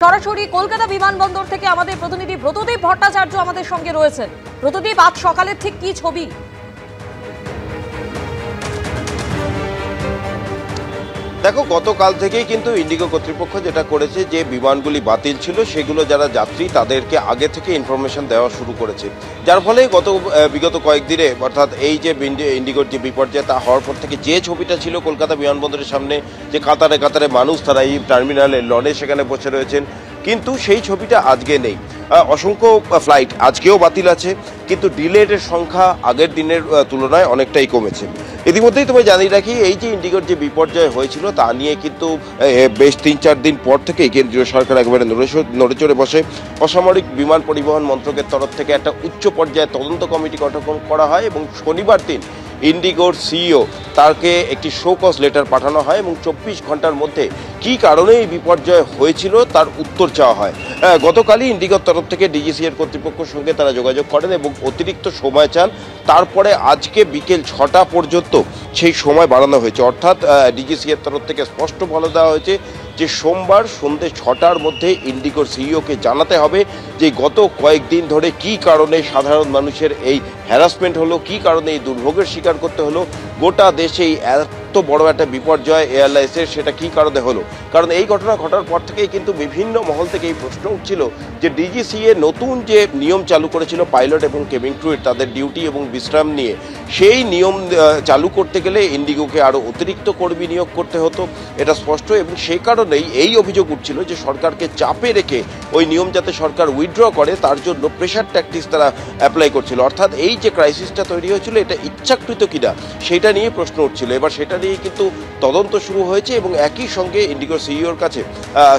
সরাসরি কলকাতা বিমানবন্দর থেকে আমাদের প্রতিনিধি ব্রতদীপ ভট্টাচার্য আমাদের সঙ্গে রয়েছেন। ব্রতদীপ, আজ সকালের ঠিক কি ছবি? দেখো, গতকাল থেকেই কিন্তু ইন্ডিগো কর্তৃপক্ষ যেটা করেছে, যে বিমানগুলি বাতিল ছিল সেগুলো যারা যাত্রী তাদেরকে আগে থেকে ইনফরমেশন দেওয়া শুরু করেছে, যার ফলে বিগত কয়েকদিনে অর্থাৎ এই যে ইন্ডিগোর যে বিপর্যয় তা হওয়ার পর থেকে যে ছবিটা ছিল কলকাতা বিমানবন্দরের সামনে, যে কাতারে কাতারে মানুষ তারা এই টার্মিনালে লনে সেখানে বসে রয়েছেন, কিন্তু সেই ছবিটা আজকে নেই। অসংখ্য ফ্লাইট আজকেও বাতিল আছে, কিন্তু ডিলেটের সংখ্যা আগের দিনের তুলনায় অনেকটাই কমেছে। ইতিমধ্যেই তোমায় জানিয়ে রাখি, এই যে ইন্ডিগোর যে বিপর্যয় হয়েছিল তা নিয়ে কিন্তু বেশ ৩-৪ দিন পর থেকেই কেন্দ্রীয় সরকার একেবারে নড়েচড়ে বসে। অসামরিক বিমান পরিবহন মন্ত্রকের তরফ থেকে একটা উচ্চ পর্যায়ে তদন্ত কমিটি গঠন করা হয় এবং শনিবার দিন ইন্ডিগোর সিইও তাকে একটি শো কজ লেটার পাঠানো হয় এবং ২৪ ঘন্টার মধ্যে কী কারণে এই বিপর্যয় হয়েছিল তার উত্তর চাওয়া হয়। গতকালই ইন্ডিগোর তরফ থেকে ডিজিসিএর কর্তৃপক্ষের সঙ্গে তারা যোগাযোগ করেন এবং অতিরিক্ত সময় চান। তারপরে আজকে বিকেল ৬টা পর্যন্ত সেই সময় বাড়ানো হয়েছে, অর্থাৎ ডিজিসিএর তরফ থেকে স্পষ্ট বলে দেওয়া হয়েছে যে সোমবার সন্ধ্যে ৬টার মধ্যে ইন্ডিগোর সিইওকে জানাতে হবে যে গত কয়েকদিন ধরে কী কারণে সাধারণ মানুষের এই হ্যারাসমেন্ট হলো, কী কারণে এই দুর্ভোগের শিকার করতে হলো, গোটা দেশেই এত বড় একটা বিপর্যয় এয়ারলাইন্সের, সেটা কী কারণে হলো। কারণ এই ঘটনা ঘটার পর থেকেই কিন্তু বিভিন্ন মহল থেকে এই প্রশ্ন উঠছিল যে ডিজিসিএ নতুন যে নিয়ম চালু করেছিল পাইলট এবং কেবিন ক্রুর তাদের ডিউটি এবং বিশ্রাম নিয়ে, সেই নিয়ম চালু করতে গেলে ইন্ডিগোকে আরও অতিরিক্ত কর্মী নিয়োগ করতে হতো, এটা স্পষ্ট। এবং সেই কারণেই এই অভিযোগ উঠছিল যে সরকারকে চাপে রেখে ওই নিয়ম যাতে সরকার উইথড্র করে তার জন্য প্রেশার ট্যাকটিক্স তারা অ্যাপ্লাই করছিল। অর্থাৎ এই যে ক্রাইসিসটা তৈরি হয়েছিল এটা ইচ্ছাকৃত কিনা সেটা নিয়ে প্রশ্ন উঠছিল। এবার সেটা নিয়ে কিন্তু তদন্ত শুরু হয়েছে এবং একই সঙ্গে ইন্ডিগোর সিইওর কাছে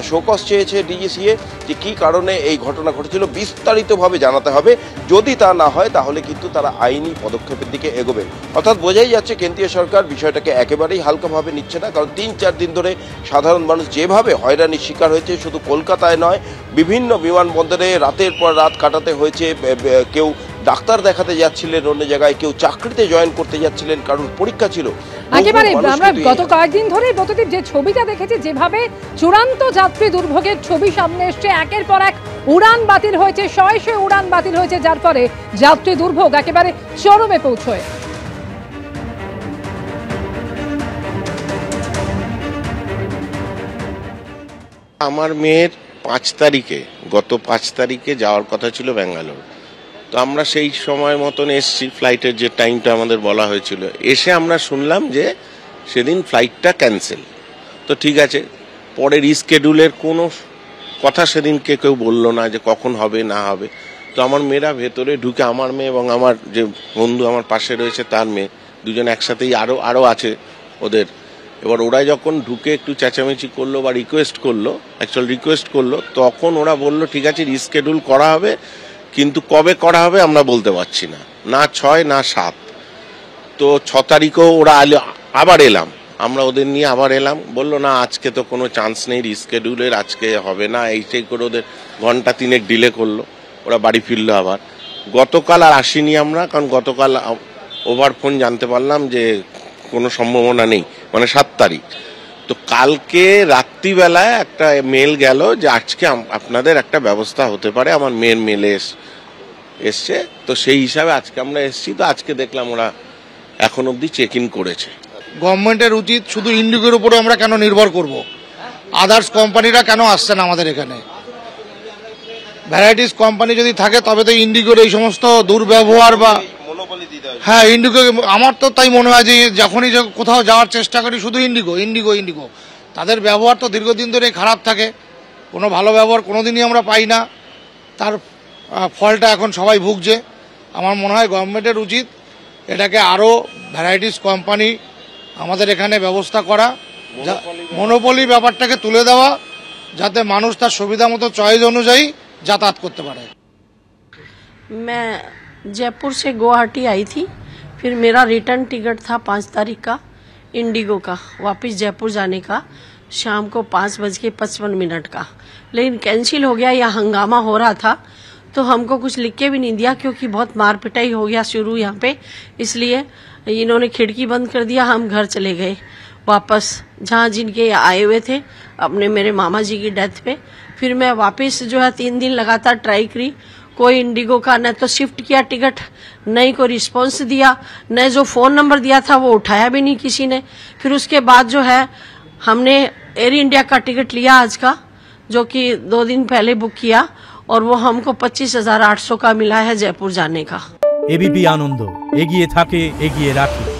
শোকজ চেয়েছে ডিজিসিএ যে কী কারণে এই ঘটনা ঘটেছিল বিস্তারিতভাবে জানাতে হবে। যদি তা না হয় তাহলে কিন্তু তারা আইনি পদক্ষেপের দিকে এগোবে। অর্থাৎ বোঝাই যাচ্ছে কেন্দ্রীয় সরকার বিষয়টাকে একেবারেই হালকাভাবে নিচ্ছে না, কারণ ৩-৪ দিন ধরে সাধারণ মানুষ যেভাবে হয়রানির শিকার হয়েছে, শুধু কলকাতায় নয় বিভিন্ন বিমানবন্দরে রাতের পর রাত কাটাতে হয়েছে। কেউ ডাক্তার দেখাতে যাচ্ছিলেন অন্য জায়গায়, কেউ চাকরিতে জয়েন করতে যাচ্ছিলেন, কারোর পরীক্ষা ছিল। একেবারে আমরা গত কয়েকদিন ধরে প্রতিদিন যে ছবিটা দেখেছি, যেভাবে চূড়ান্ত যাত্রী দুর্ভোগের ছবি সামনে এসছে, একের পর এক উড়ান বাতিল হয়েছে, শয়ে শয়ে উড়ান বাতিল হয়েছে, যার ফলে যাত্রী দুর্ভোগ একেবারে চরমে পৌঁছয়। আমার মেয়ের ৫ তারিখে গত ৫ তারিখে যাওয়ার কথা ছিল ব্যাঙ্গালোর। তো আমরা সেই সময় মতন এসছি, ফ্লাইটের যে টাইমটা আমাদের বলা হয়েছিল, এসে আমরা শুনলাম যে সেদিন ফ্লাইটটা ক্যান্সেল। তো ঠিক আছে, পরে রিস্কেডিউলের কোনো কথা সেদিনকে কেউ বললো না যে কখন হবে না হবে। তো আমার মেয়েরা ভেতরে ঢুকে, আমার মেয়ে এবং আমার যে বন্ধু আমার পাশে রয়েছে তার মেয়ে, দুজন একসাথেই আরও আছে ওদের। এবার ওরা যখন ঢুকে একটু চেঁচামেচি করলো বা রিকোয়েস্ট করলো, তখন ওরা বললো ঠিক আছে রিস্কেডিউল করা হবে, কিন্তু কবে করা হবে আমরা বলতে পারছি না, না ৬ না ৭। তো ৬ তারিখেও ওরা আবার এলাম, আমরা ওদের নিয়ে আবার এলাম, বললো না আজকে তো কোনো চান্স নেই রিস্কেডিউলের, আজকে হবে না, এইটাই করে ওদের ঘন্টা ৩ ডিলে করলো, ওরা বাড়ি ফিরলো আবার। গতকাল আর আসিনি আমরা, কারণ গতকাল ওভার ফোন জানতে পারলাম যে কোনো সম্ভাবনা নেই, মানে ৭ তারিখ। তো কালকে রাত্রিবেলায় একটা মেল গেল যে আজকে আপনাদের একটা ব্যবস্থা হতে পারে, আমার মেয়ের মেলে এসছে। তো সেই হিসাবে আজকে আমরা এসছি। তো আজকে দেখলাম ওরা এখন অবধি চেক ইন করেছে। গভর্নমেন্টের উচিত শুধু ইন্ডিগোর উপরে আমরা কেন নির্ভর করব, আদার্স কোম্পানিরা কেন আসছে না আমাদের এখানে? ভ্যারাইটিস কোম্পানি যদি থাকে তবে তো ইন্ডিগোর এই সমস্ত দুর্ব্যবহার বা হ্যাঁ ইন্ডিগো, আমার তো তাই মনে হয় যে যখনই কোথাও যাওয়ার চেষ্টা করি শুধু ইন্ডিগো তাদের ব্যবহার তো দীর্ঘদিন ধরে খারাপ থাকে, কোনো ভালো ব্যবহার কোনোদিনই আমরা পাই না, তার ফলটা এখন সবাই ভুগছে। আমার মনে হয় গভর্নমেন্টের উচিত এটাকে আরও ভ্যারাইটিস কোম্পানি আমাদের এখানে ব্যবস্থা করা, মনোপলি ব্যাপারটাকে তুলে দেওয়া, যাতে মানুষ তার সুবিধা মতো চয়েস অনুযায়ী যাতায়াত করতে পারে। मैं जयपुर से गुवाहाटी आई थी, फिर मेरा रिटर्न टिकट था 5 तारीख का इंडिगो का, वापस जयपुर जाने का, शाम को 5:55 का, लेकिन कैंसिल हो गया। या हंगामा हो रहा था तो हमको कुछ लिख के भी नहीं दिया, क्योंकि बहुत मार पिटाई हो गया शुरू यहाँ पे, इसलिए इन्होंने खिड़की बंद कर दिया। हम घर चले गए वापस, जहाँ जिनके आए हुए थे अपने मेरे मामा जी की डेथ पे, फिर मैं वापस जो है 3 दिन लगातार ट्राई करी, कोई इंडिगो का न तो शिफ्ट किया टिकट, न कोई रिस्पॉन्स दिया, न जो फ़ोन नंबर दिया था वो उठाया भी नहीं किसी ने। फिर उसके बाद जो है हमने एयर इंडिया का टिकट लिया आज का, जो कि 2 दिन पहले बुक किया, और वो हमको 25,800 का मिला है जयपुर जाने का। एबीपी आनंद एगिए थाके एगिए राखे।